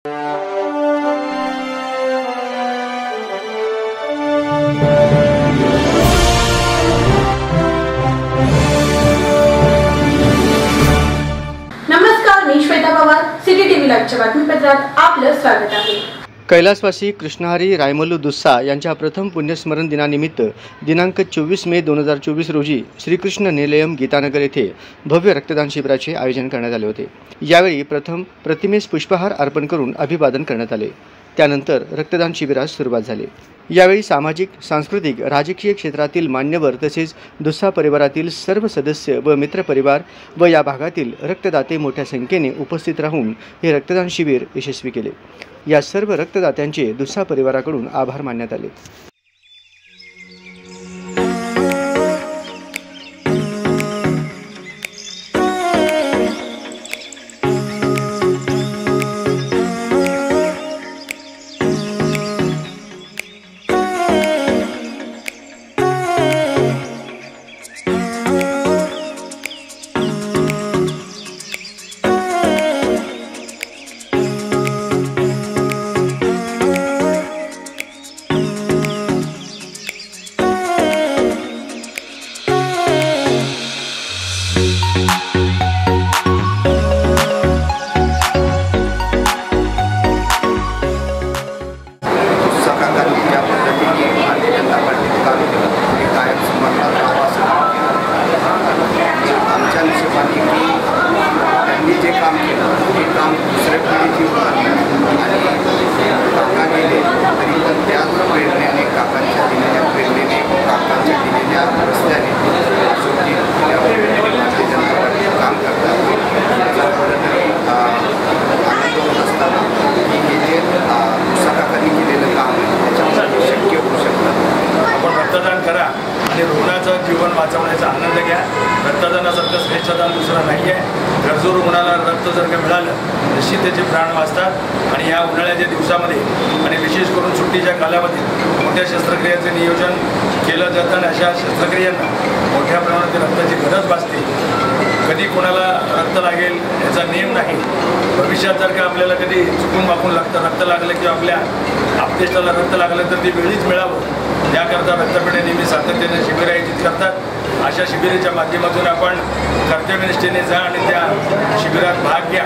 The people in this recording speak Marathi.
नमस्कार, मी श्वेता पवार, सिटी टीव्ही लाईव्हच्या बातमीपत्रात आपलं स्वागत आहे। कैलासवासी कृष्णहरी रायमल्लू दुस्सा यांच्या प्रथम पुण्यस्मरण दिनानिमित्त दिनांक 24 मे 2024 रोजी श्रीकृष्ण निलयम गीतानगर येथे भव्य रक्तदान शिबिराचे आयोजन करण्यात आले होते। यावेळी प्रथम प्रतिमेस पुष्पहार अर्पण करून अभिवादन करण्यात आले। त्यानंतर रक्तदान शिबिरास सुरुवात झाली। यावेळी सामाजिक, सांस्कृतिक, राजकीय क्षेत्रातील मान्यवर तसेच दुस्सा परिवारातील सर्व सदस्य व मित्रपरिवार व या भागातील रक्तदाते मोठ्या संख्येने उपस्थित राहून हे रक्तदान शिबिर यशस्वी केले। या सर्व रक्तदात्यांचे दुस्सा परिवाराकडून आभार मानण्यात आले। रुग्णाचं जीवन वाचवण्याचा आनंद घ्या। रक्तदानासारखं श्रेष्ठदान दुसरं नाही आहे। गरजू रुग्णाला रक्त जर का मिळालं निश्चित त्याचे प्राण वाचतात। आणि या उन्हाळ्याच्या दिवसामध्ये आणि विशेष करून सुट्टीच्या कालावधीत मोठ्या शस्त्रक्रियेचं नियोजन केलं जातं आणि अशा शस्त्रक्रियांना मोठ्या प्रमाणात रक्ताची गरज भासते। कधी कोणाला रक्त लागेल याचा नियम नाही। भविष्यात जर का आपल्याला कधी चुकून मापून रक्त लागलं किंवा आपल्या आपतेष्टाला रक्त लागलं तर ते वेळीच मिळावं याकरता रक्तपेढी नेहमी सातत्याने शिबिर आयोजित करतात। अशा शिबिराच्या माध्यमातून आपण कर्तव्यनिष्ठेने जा आणि त्या शिबिरात भाग घ्या।